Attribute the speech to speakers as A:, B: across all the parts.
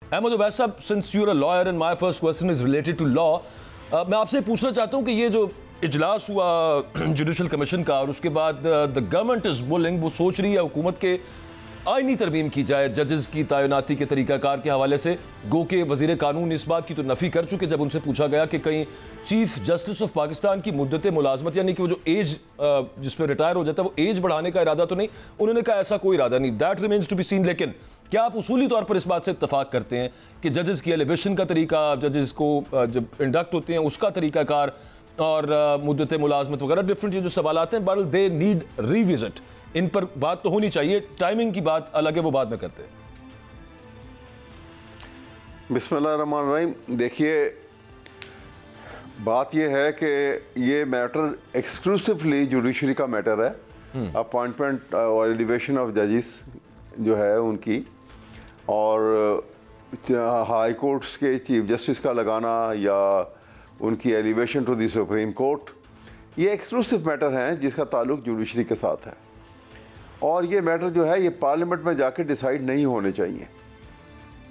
A: Ahmad Uwais Sahab, since you are a lawyer and my first question is related to law, मैं आपसे पूछना चाहता हूं कि ये जो इजलास हुआ जुडिशल कमीशन का और उसके बाद द गवर्नमेंट इज बुलिंग, वो सोच रही है हुकूमत के आईनी तरमीम की जाए जजेस की तैनाती के तरीकाकार के हवाले से। गो के वजीर कानून इस बात की तो नफ़ी कर चुके जब उनसे पूछा गया कि कहीं चीफ जस्टिस ऑफ पाकिस्तान की मुद्दत मुलाजमत यानी कि वो जो एज जिस पर रिटायर हो जाता है वो एज बढ़ाने का इरादा तो नहीं। उन्होंने कहा ऐसा कोई इरादा नहीं, that remains to be seen. लेकिन क्या आप उसूली तौर पर इस बात से इत्तफाक करते हैं कि जजेस की एलिवेशन का तरीका, जजेस को जब इंडक्ट होते हैं उसका तरीकाकार और मुद्दत मुलाजमत वगैरह डिफरेंट ये जो सवाल आते हैं, बट दे नीड रिविजिट, इन पर बात तो होनी चाहिए। टाइमिंग की बात अलग है, वो बाद में करते हैं।
B: बिस्मिल्लाहिर्रहमानिर्रहीम। देखिए, बात यह है कि ये मैटर एक्सक्लूसिवली जुडिशरी का मैटर है। अपॉइंटमेंट और एलिवेशन ऑफ जजेस जो है उनकी, और हाई कोर्ट्स के चीफ जस्टिस का लगाना या उनकी elevation to the supreme court, ये एक्सक्लूसिव मैटर हैं जिसका ताल्लुक जुडिशरी के साथ है। और ये मैटर जो है ये पार्लियामेंट में जाके डिसाइड नहीं होने चाहिए।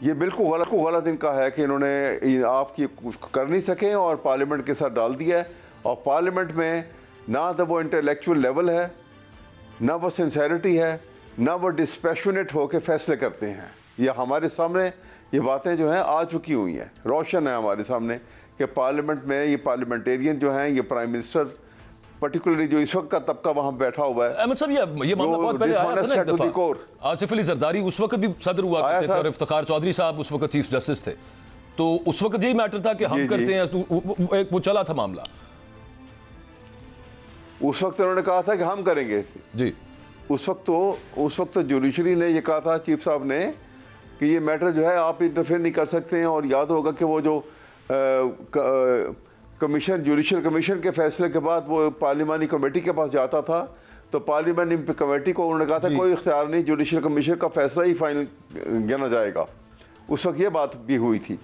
B: ये बिल्कुल गलत इनका है कि इन्होंने आपकी कर नहीं सके और पार्लियामेंट के साथ डाल दिया है। और पार्लियामेंट में ना तो वो इंटेलेक्चुअल लेवल है, ना वो सिंसेरिटी है, ना वो डिस्पैशनेट होकर फैसले करते हैं। ये हमारे सामने ये बातें जो हैं आ चुकी हुई हैं, रोशन है हमारे सामने कि पार्लियामेंट में ये पार्लियामेंटेरियन जो हैं, ये प्राइम मिनिस्टर पर्टिकुलरली जो इस वक्त का तबका वहां बैठा हुआ है।
A: अहमद साहब, ये मामला बहुत पहले आया था ना एक दफा। आसिफ अली जरदारी उस वक्त भी सदर हुआ करते थे और इफ्तिखार चौधरी साहब उस वक्त चीफ जस्टिस थे, तो उस वक्त यही मैटर था कि हम करते हैं, तो वो चला था मामला।
B: उस वक्त उन्होंने कहा था कि हम करेंगे जी। उस वक्त तो जुडिशरी ने ये कहा था, चीफ साहब ने, कि ये मैटर जो है आप इंटरफेयर नहीं कर सकते हैं। और याद होगा कि वो जो कमीशन, जुडिशल कमीशन के फैसले के बाद वो पार्लिमानी कमेटी के पास जाता था, तो पार्लियामेंट कमेटी को उन्होंने कहा था कोई इख्तियार नहीं, जुडिशल कमीशन का फैसला ही फाइनल गिना जाएगा। उस वक्त ये बात भी हुई थी।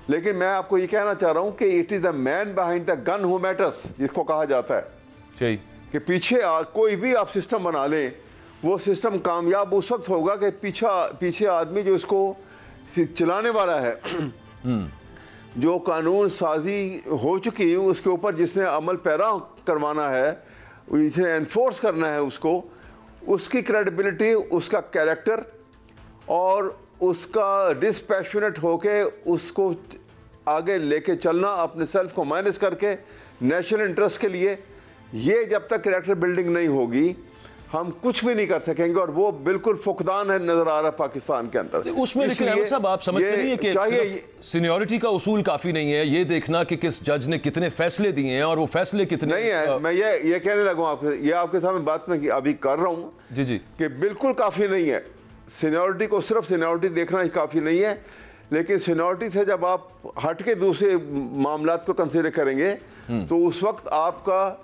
B: लेकिन मैं आपको ये कहना चाह रहा हूं कि it is the man behind the gun who matters, जिसको कहा जाता है कि पीछे कोई भी आप सिस्टम बना लें, वो सिस्टम कामयाब उस वक्त होगा कि पीछे आदमी जो इसको चलाने वाला है, जो कानून साजी हो चुकी है उसके ऊपर जिसने अमल पैरा करवाना है, जिसने एनफोर्स करना है उसको, उसकी क्रेडिबिलिटी, उसका कैरेक्टर और उसका डिस्पैशनेट होके उसको आगे लेके चलना, अपने सेल्फ को माइनस करके नेशनल इंटरेस्ट के लिए, ये जब तक कैरेक्टर बिल्डिंग नहीं होगी हम कुछ भी नहीं कर सकेंगे। और वो बिल्कुल फुकदान है नजर आ रहा है पाकिस्तान के अंदर
A: उसमें। लेकिन अहमद साहब, आप समझते नहीं है कि सीनियरिटी का उसूल काफी नहीं है, ये देखना कि किस जज ने कितने फैसले दिए हैं और वो फैसले कितने
B: नहीं है। मैं ये कहने लगा आपके सामने बात में अभी कर रहा हूं जी कि बिल्कुल काफी नहीं है। सीनियरिटी को सिर्फ सीनियरिटी देखना ही काफी नहीं है, लेकिन सीनियरिटी से जब आप हट के दूसरे मामला को कंसिडर करेंगे तो उस वक्त आपका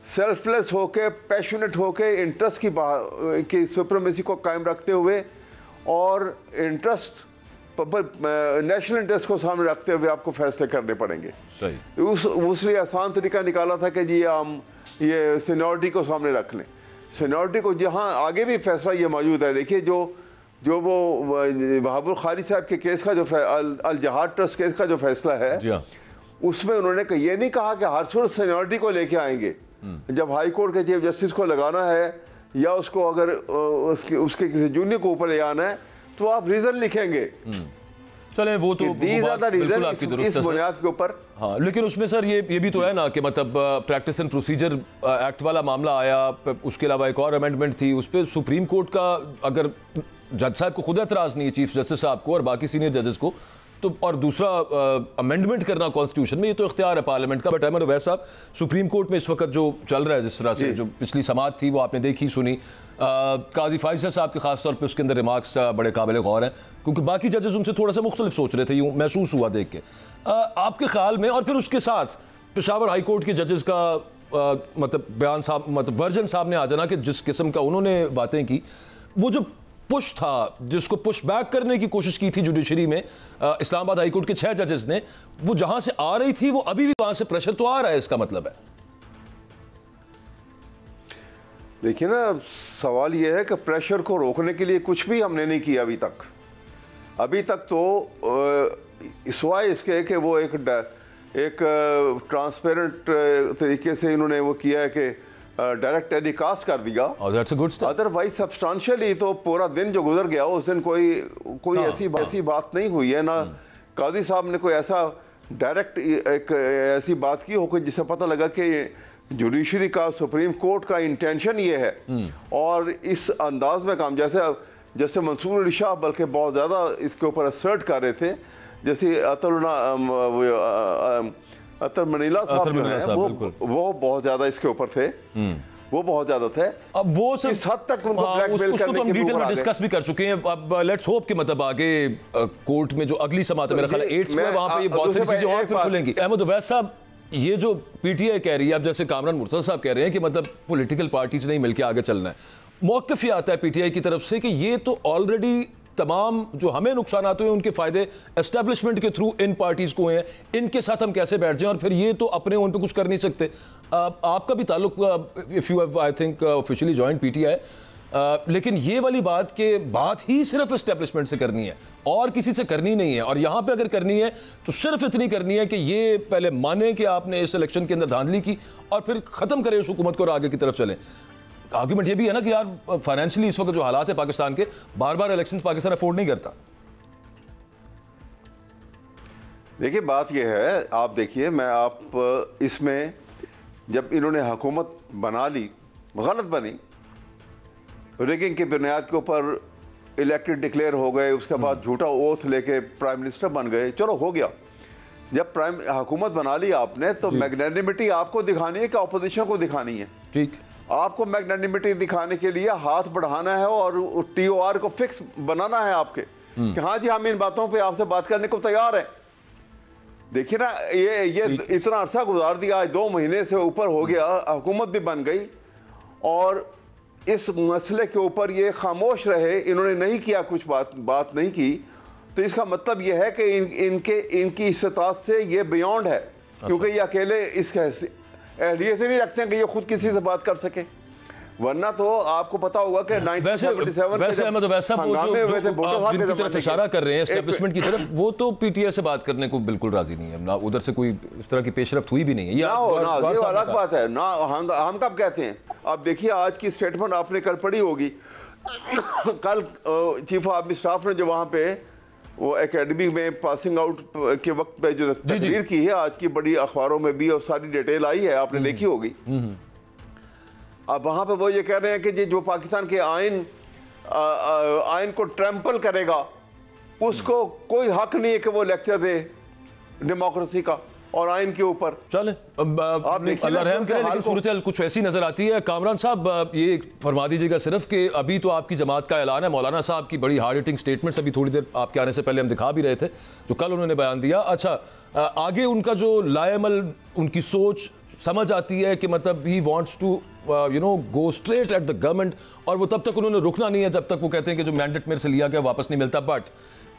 B: सेल्फलेस होके, पैशनेट होके, इंटरेस्ट की सुप्रीमेसी को कायम रखते हुए और इंटरेस्ट, नेशनल इंटरेस्ट को सामने रखते हुए आपको फैसले करने पड़ेंगे। सही। उसलिए आसान तरीका निकाला था कि जी हम ये सीनियरिटी को सामने रख लें। सीनियरिटी को जहां आगे भी फैसला ये मौजूद है। देखिए, जो वो वहाबुल खालिद साहब के केस का जो अल जहाद ट्रस्ट केस का जो फैसला है, उसमें उन्होंने ये नहीं कहा कि हर सूरत सीनियरिटी को लेके आएंगे। जब हाई कोर्ट के चीफ जस्टिस को लगाना है या उसको अगर उसके किसी जूनियर को ऊपर ले आना है तो आप रीजन लिखेंगे।
A: चले वो तो बिल्कुल आपकी दुरुस्त है
B: बुनियाद के ऊपर।
A: हाँ, लेकिन उसमें सर ये भी तो है ना कि मतलब प्रैक्टिस एंड प्रोसीजर एक्ट वाला मामला आया, उसके अलावा एक और अमेंडमेंट थी, उस पर सुप्रीम कोर्ट का अगर जज साहब को खुद एतराज़ नहीं है, चीफ जस्टिस साहब को और बाकी सीनियर जजेस को, तो और दूसरा अमेंडमेंट करना कॉन्स्टिट्यूशन में, ये तो इख्तियार है पार्लियामेंट का। बट अहमद उवैस साहब, सुप्रीम कोर्ट में इस वक्त जो चल रहा है, जिस तरह से जो पिछली समाअत थी वो आपने देखी सुनी, काजी फाइज़ साहब के खास तौर पे उसके अंदर रिमार्क्स बड़े काबिल गौर हैं, क्योंकि बाकी जजेस उनसे थोड़ा सा मुख्तलिफ सोच रहे थे, यूँ महसूस हुआ देख के। आपके ख्याल में, और फिर उसके साथ पेशावर हाई कोर्ट के जजेस का मतलब बयान साहब, मतलब वर्जन सामने आ जाना कि जिस किस्म का उन्होंने बातें की, वो जो पुश था, जिसको पुश बैक करने की कोशिश की थी जुडिशरी में इस्लामाबाद हाई कोर्ट के 6 जजेस ने, वो जहां से आ रही थी वो अभी भी वहां से प्रेशर तो आ रहा है, इसका मतलब है।
B: देखिए ना, सवाल यह है कि प्रेशर को रोकने के लिए कुछ भी हमने नहीं किया अभी तक। अभी तक तो सिवाय इसके कि वो एक ट्रांसपेरेंट तरीके से इन्होंने वो किया है कि डायरेक्ट टेलीकास्ट कर दिया, अदरवाइज सब्सटेंशियली तो पूरा दिन जो गुजर गया उस दिन कोई ऐसी बात नहीं हुई है ना। काजी साहब ने कोई ऐसा डायरेक्ट एक ऐसी बात की हो कि जिससे पता लगा कि जुडिशरी का, सुप्रीम कोर्ट का इंटेंशन ये है और इस अंदाज में काम, जैसे मंसूर अली शाह बल्कि बहुत ज़्यादा इसके ऊपर असर्ट कर रहे थे, जैसे अतर मनीला साहब जो हैं वो बहुत ज़्यादा इसके ऊपर थे, वो बहुत ज्यादा थे। अब वो सब इस हद तक उनको ब्लैकमेल करने
A: तो हम डिटेल में डिस्कस भी कर चुके हैं। अब लेट्स होप कि मतलब आगे कोर्ट में जो अगली समाअत है, मेरा ख्याल 8 में वहां पे बहुत सारी चीजें और फिर खुलेंगी। अहमद उवैस साहब, ये जो पीटीआई कह रही है, अब जैसे कामरान मुर्तज़ा साहब कह रहे हैं कि मतलब पॉलिटिकल पार्टीज नहीं मिलकर आगे चलना है, मौक़िफ़ ये आता है पीटीआई की तरफ से कि ये तो ऑलरेडी तमाम जो हमें नुकसान आते हैं उनके फायदे एस्टेब्लिशमेंट के थ्रू इन पार्टीज को हैं, इनके साथ हम कैसे बैठ जाएं और फिर ये तो अपने उन पे कुछ कर नहीं सकते। आपका भी ताल्लुक, if you have I think officially joined PTI, लेकिन ये वाली बात ही सिर्फ एस्टेब्लिशमेंट से करनी है और किसी से करनी नहीं है, और यहाँ पे अगर करनी है तो सिर्फ इतनी करनी है कि ये पहले माने कि आपने इस इलेक्शन के अंदर धांधली की और फिर ख़त्म करें उस हुकूमत को और आगे की तरफ चलें। आर्गुमेंट ये भी है ना कि यार फाइनेंशियली इस वक्त जो हालात है पाकिस्तान के, बार बार इलेक्शंस पाकिस्तान अफोर्ड नहीं करता।
B: देखिए बात ये है, आप देखिए, मैं आप इसमें जब इन्होंने हुकूमत बना ली, गलत बनी, रिगिंग की बुनियाद के ऊपर इलेक्टेड डिक्लेयर हो गए, उसके बाद झूठा ओथ लेके प्राइम मिनिस्टर बन गए, चलो हो गया। जब हुकूमत बना ली आपने तो मैग्नेनिमिटी आपको दिखानी है कि अपोजिशन को दिखानी है।
A: ठीक,
B: आपको मैग्नेनिमिटी दिखाने के लिए हाथ बढ़ाना है और टीओआर को फिक्स बनाना है आपके कि हाँ जी हम इन बातों पे आपसे बात करने को तैयार हैं। देखिए ना, ये इतना अरसा गुजार दिया, आज 2 महीने से ऊपर हो गया, हुकूमत भी बन गई और इस मसले के ऊपर ये खामोश रहे, इन्होंने नहीं किया, कुछ बात नहीं की, तो इसका मतलब ये है कि इनकी इस्तात से ये बियॉन्ड है, क्योंकि ये अकेले इसके एहलियत नहीं रखते हैं कि ये खुद किसी से बात कर सके। वरना तो आपको पता होगा कि 1977
A: वैसे अहमद उवैस साहब जिनकी तरफ इशारा कर रहे हैं एस्टेब्लिशमेंट की तरफ, वो तो पीटीआई से बात करने को बिल्कुल राजी नहीं है ना, उधर से कोई इस तरह की पेशरफ्त हुई भी नहीं है। ये
B: अलग बात है ना, हम कब कहते हैं। आप देखिए आज की स्टेटमेंट आपने कल पढ़ी होगी, कल चीफ ऑफ आर्मी स्टाफ ने जो वहां पे वो एकेडमी में पासिंग आउट के वक्त पे जो तकरीर की है, आज की बड़ी अखबारों में भी और सारी डिटेल आई है, आपने देखी होगी। अब वहां पे वो ये कह रहे हैं कि जो पाकिस्तान के आइन को ट्रैम्पल करेगा उसको कोई हक नहीं है कि वो लेक्चर दे डेमोक्रेसी का और आइन के ऊपर।
A: चले अल्लाह रहम करे, लेकिन सूरत कुछ ऐसी नजर आती है। कामरान साहब ये फरमा दीजिएगा सिर्फ कि अभी तो आपकी जमात का ऐलान है, मौलाना साहब की बड़ी हार्ड हिटिंग स्टेटमेंट्स अभी थोड़ी देर आपके आने से पहले हम दिखा भी रहे थे, जो कल उन्होंने बयान दिया। अच्छा, आगे उनका जो लाएमल, उनकी सोच समझ आती है कि मतलब he wants to go straight at the government, और वो तब तक उन्होंने रुकना नहीं है जब तक वो कहते हैं कि जो मैंडेट मेरे से लिया गया वापस नहीं मिलता। बट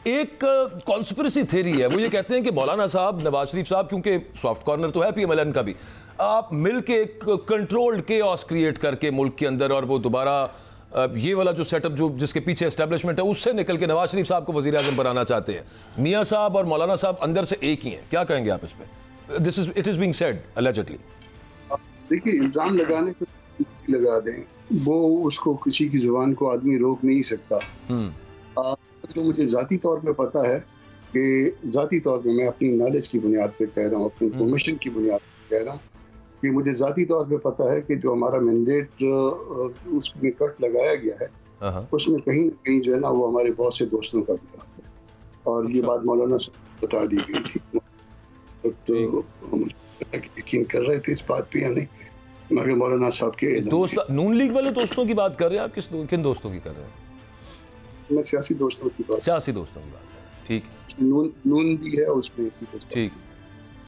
A: एक कॉन्स्पिरेसी थ्योरी है, वो ये कहते हैं कि मौलाना साहब, नवाज शरीफ साहब, क्योंकि सॉफ्ट कॉर्नर तो है पीएमएलएन का भी, आप मिलके एक कंट्रोल्ड केओस क्रिएट करके मुल्क के अंदर, और वो दोबारा ये वाला जो सेटअप जो जिसके पीछे एस्टेब्लिशमेंट है उससे निकल के नवाज शरीफ साहब को वजीर आज़म बनाना चाहते हैं। मियाँ साहब और मौलाना साहब अंदर से एक ही हैं, क्या कहेंगे आप इस पर? It is being said allegedly.
C: देखिए, इल्जाम लगाने को लगा दें, वो उसको किसी की जुबान को आदमी रोक नहीं सकता। जो मुझे जाती तौर पे पता है कि जाती तौर पे मैं अपनी नॉलेज की बुनियाद पे कह रहा हूँ, अपनी इंफॉर्मेशन की बुनियाद पे कह रहा हूँ कि मुझे जाती तौर पे पता है कि जो हमारा मैंडेट उसमें कट लगाया गया है उसमें कहीं ना कहीं जो है ना वो हमारे बहुत से दोस्तों का भी हाथ है, और ये बात मौलाना से बता दी गई थी, तो यकीन कर रहे थे इस बात पे या नहीं, मगर मौलाना साहब के
A: दोस्त, नून लीग वाले दोस्तों की बात कर रहे हैं आप? किन दोस्तों की कर रहे हैं?
C: मैं सियासी दोस्तों की बात
A: कर रहे हैं। ठीक,
C: नून भी है उसमें।
A: ठीक।